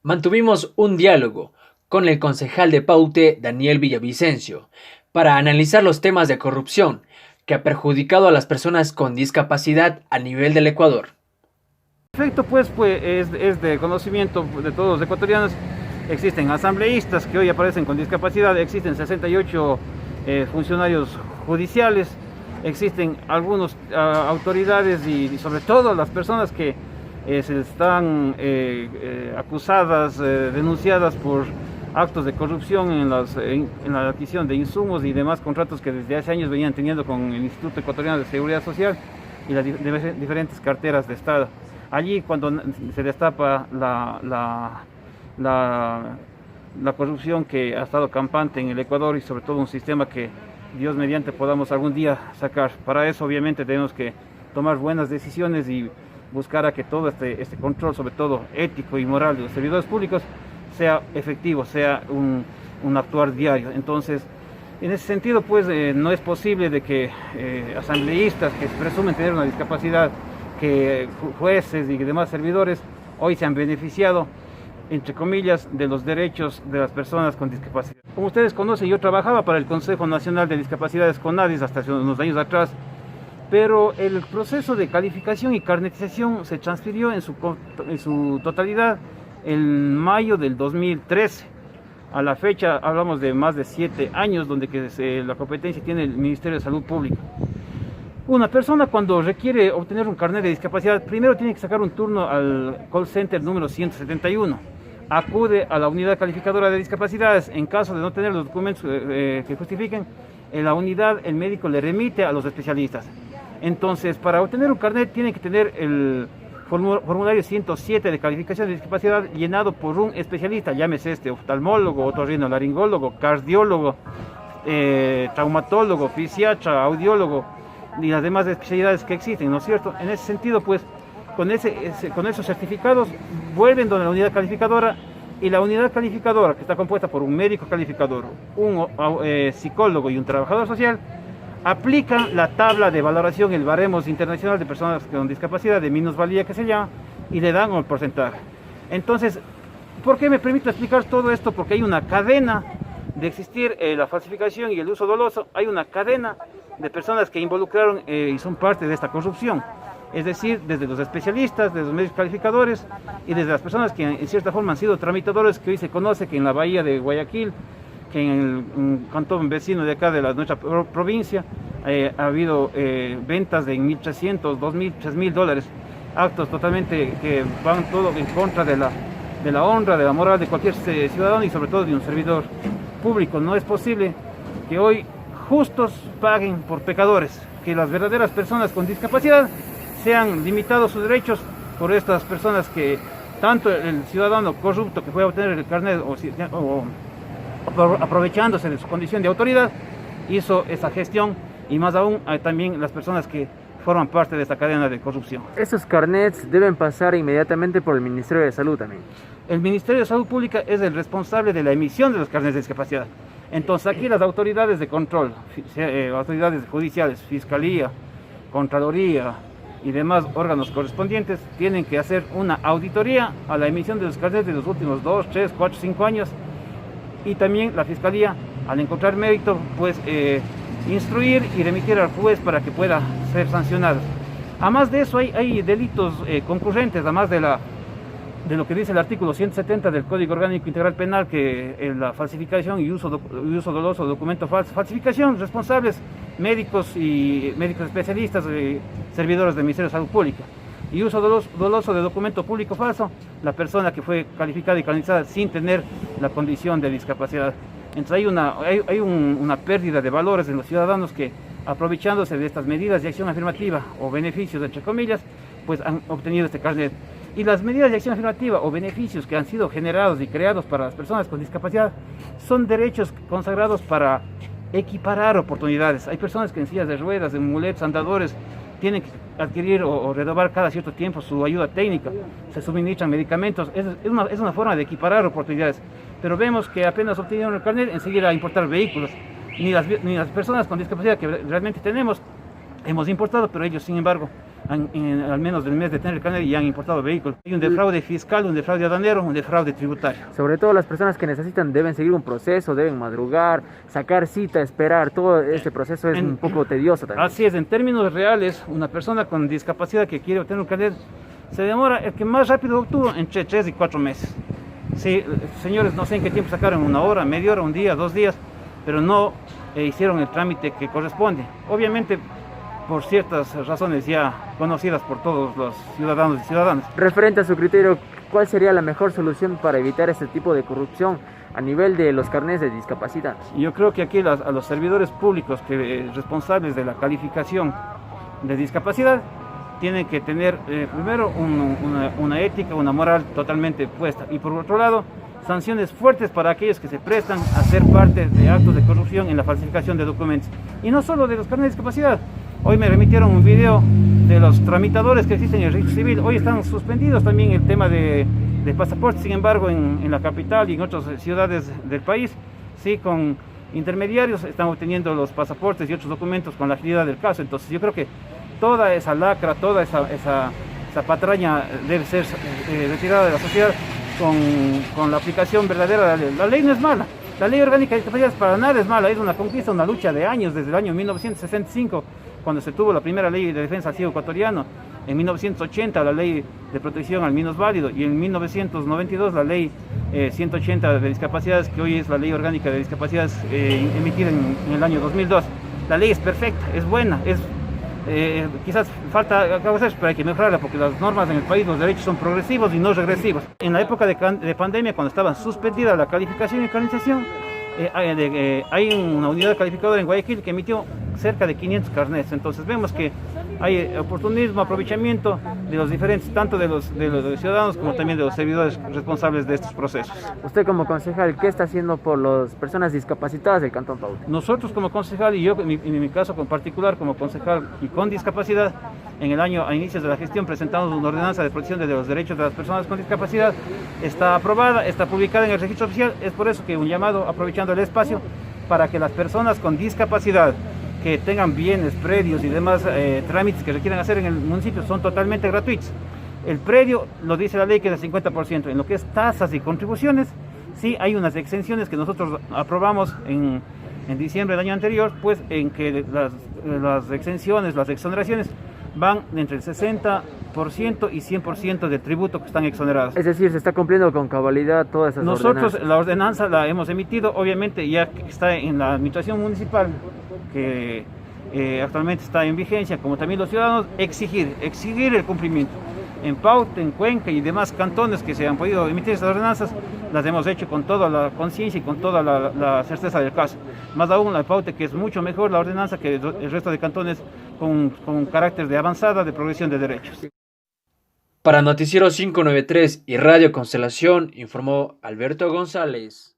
Mantuvimos un diálogo con el concejal de Paute, Daniel Villavicencio, para analizar los temas de corrupción que ha perjudicado a las personas con discapacidad a nivel del Ecuador. En efecto, es de conocimiento de todos los ecuatorianos. Existen asambleístas que hoy aparecen con discapacidad, existen 68 funcionarios judiciales, existen algunas autoridades y sobre todo las personas que se están acusadas, denunciadas por actos de corrupción en la adquisición de insumos y demás contratos que desde hace años venían teniendo con el Instituto Ecuatoriano de Seguridad Social y las diferentes carteras de Estado. Allí, cuando se destapa la corrupción que ha estado campante en el Ecuador y sobre todo un sistema que Dios mediante podamos algún día sacar. Para eso obviamente tenemos que tomar buenas decisiones y buscar a que todo este control, sobre todo ético y moral de los servidores públicos, sea efectivo, sea un actuar diario. Entonces, en ese sentido, no es posible de que asambleístas que presumen tener una discapacidad, que jueces y demás servidores hoy se han beneficiado, entre comillas, de los derechos de las personas con discapacidad. Como ustedes conocen, yo trabajaba para el Consejo Nacional de Discapacidades CONADIS hasta hace unos años atrás, pero el proceso de calificación y carnetización se transfirió en su totalidad en mayo del 2013. A la fecha hablamos de más de 7 años donde la competencia tiene el Ministerio de Salud Pública. Una persona cuando requiere obtener un carnet de discapacidad, primero tiene que sacar un turno al call center número 171. Acude a la unidad calificadora de discapacidades. En caso de no tener los documentos que justifiquen, en la unidad el médico le remite a los especialistas. Entonces, para obtener un carnet tiene que tener el formulario 107 de calificación de discapacidad llenado por un especialista, llámese oftalmólogo, otorrinolaringólogo, cardiólogo, traumatólogo, fisiatra, audiólogo y las demás especialidades que existen, ¿no es cierto? En ese sentido, con esos certificados vuelven donde la unidad calificadora, y la unidad calificadora, que está compuesta por un médico calificador, un psicólogo y un trabajador social, aplican la tabla de valoración, el baremos internacional de personas con discapacidad, de minusvalía que se llama, y le dan un porcentaje. Entonces, ¿por qué me permito explicar todo esto? Porque hay una cadena de existir la falsificación y el uso doloso, hay una cadena de personas que involucraron y son parte de esta corrupción. Es decir, desde los especialistas, desde los médicos calificadores y desde las personas que en cierta forma han sido tramitadores, que hoy se conoce que en la bahía de Guayaquil, que en el cantón vecino de acá de nuestra provincia, ha habido ventas de $1.300, $2.000, $3.000, actos totalmente que van todo en contra de la honra, de la moral de cualquier ciudadano y sobre todo de un servidor público. No es posible que hoy justos paguen por pecadores, que las verdaderas personas con discapacidad sean limitados sus derechos por estas personas que tanto el ciudadano corrupto que fue a obtener el carnet o aprovechándose de su condición de autoridad hizo esa gestión, y más aún también las personas que forman parte de esta cadena de corrupción. Esos carnets deben pasar inmediatamente por el Ministerio de Salud también. El Ministerio de Salud Pública es el responsable de la emisión de los carnets de discapacidad. Entonces aquí las autoridades de control, autoridades judiciales, Fiscalía, Contraloría y demás órganos correspondientes tienen que hacer una auditoría a la emisión de los carnets de los últimos 2, 3, 4, 5 años, y también la Fiscalía, al encontrar mérito, instruir y remitir al juez para que pueda ser sancionado. Además de eso hay delitos concurrentes, además de lo que dice el artículo 170 del Código Orgánico Integral Penal, que la falsificación y uso doloso de documento falso, falsificación, responsables médicos y médicos especialistas, servidores del Ministerio de Salud Pública, y uso doloso de documento público falso, la persona que fue calificada y canonizada sin tener la condición de discapacidad. Entonces hay una pérdida de valores en los ciudadanos que, aprovechándose de estas medidas de acción afirmativa o beneficios, entre comillas, han obtenido este carnet. Y las medidas de acción afirmativa o beneficios que han sido generados y creados para las personas con discapacidad son derechos consagrados para equiparar oportunidades. Hay personas que en sillas de ruedas, en muletas, andadores, tienen que adquirir o renovar cada cierto tiempo su ayuda técnica, se suministran medicamentos, es una forma de equiparar oportunidades. Pero vemos que apenas obtuvieron el carnet, enseguida a importar vehículos. Ni las personas con discapacidad que realmente tenemos, hemos importado, pero ellos, sin embargo, al menos del mes de tener el carnet y han importado vehículos. Hay un defraude fiscal, un defraude aduanero, un defraude tributario. Sobre todo las personas que necesitan deben seguir un proceso, deben madrugar, sacar cita, esperar. Todo este proceso es un poco tedioso también. Así es, en términos reales, una persona con discapacidad que quiere obtener un carnet se demora, el que más rápido obtuvo, entre 3 y 4 meses. Sí, señores, no sé en qué tiempo sacaron, 1 hora, media hora, 1 día, 2 días, pero no hicieron el trámite que corresponde. Obviamente, por ciertas razones ya conocidas por todos los ciudadanos y ciudadanas. Referente a su criterio, ¿cuál sería la mejor solución para evitar este tipo de corrupción a nivel de los carnets de discapacidad? Yo creo que aquí a los servidores públicos responsables de la calificación de discapacidad tienen que tener primero una ética, una moral totalmente puesta, y por otro lado sanciones fuertes para aquellos que se prestan a ser parte de actos de corrupción en la falsificación de documentos. Y no solo de los carnets de discapacidad. Hoy me remitieron un video de los tramitadores que existen en el registro civil. Hoy están suspendidos también el tema de pasaportes. Sin embargo, en la capital y en otras ciudades del país, sí, con intermediarios están obteniendo los pasaportes y otros documentos con la agilidad del caso. Entonces yo creo que toda esa lacra, toda esa patraña debe ser retirada de la sociedad con la aplicación verdadera de la ley. La ley no es mala. La ley orgánica de discapacidades para nada es mala. Es una conquista, una lucha de años, desde el año 1965, cuando se tuvo la primera ley de defensa al ciego ecuatoriano. En 1980 la ley de protección al minusválido, y en 1992 la ley 180 de discapacidades, que hoy es la ley orgánica de discapacidades emitida en el año 2002. La ley es perfecta, es buena, quizás falta cosas, pero hay que mejorarla, porque las normas en el país, los derechos son progresivos y no regresivos. En la época de pandemia, cuando estaba suspendida la calificación y canonización, hay una unidad calificadora en Guayaquil que emitió cerca de 500 carnets. Entonces vemos que hay oportunismo, aprovechamiento de los diferentes, tanto de los ciudadanos como también de los servidores responsables de estos procesos. Usted como concejal, ¿qué está haciendo por las personas discapacitadas del Cantón Paute? Nosotros como concejal, y yo en mi caso en particular como concejal y con discapacidad, en el año a inicios de la gestión presentamos una ordenanza de protección de los derechos de las personas con discapacidad. Está aprobada, está publicada en el registro oficial. Es por eso que un llamado, aprovechando el espacio, para que las personas con discapacidad que tengan bienes, predios y demás trámites que requieran hacer en el municipio son totalmente gratuitos. El predio, lo dice la ley, que es del 50%. En lo que es tasas y contribuciones, sí hay unas exenciones que nosotros aprobamos en diciembre del año anterior, pues en que las exenciones, las exoneraciones van entre el 60% y 100% del tributo que están exonerados. Es decir, se está cumpliendo con cabalidad todas esas Nosotros ordenanzas. La ordenanza la hemos emitido, obviamente ya que está en la administración municipal, que actualmente está en vigencia, como también los ciudadanos, exigir el cumplimiento. En Paute, en Cuenca y demás cantones que se han podido emitir estas ordenanzas, las hemos hecho con toda la conciencia y con toda la certeza del caso. Más aún la de Paute, que es mucho mejor la ordenanza que el resto de cantones con carácter de avanzada de progresión de derechos. Para Noticiero 593 y Radio Constelación, informó Alberto González.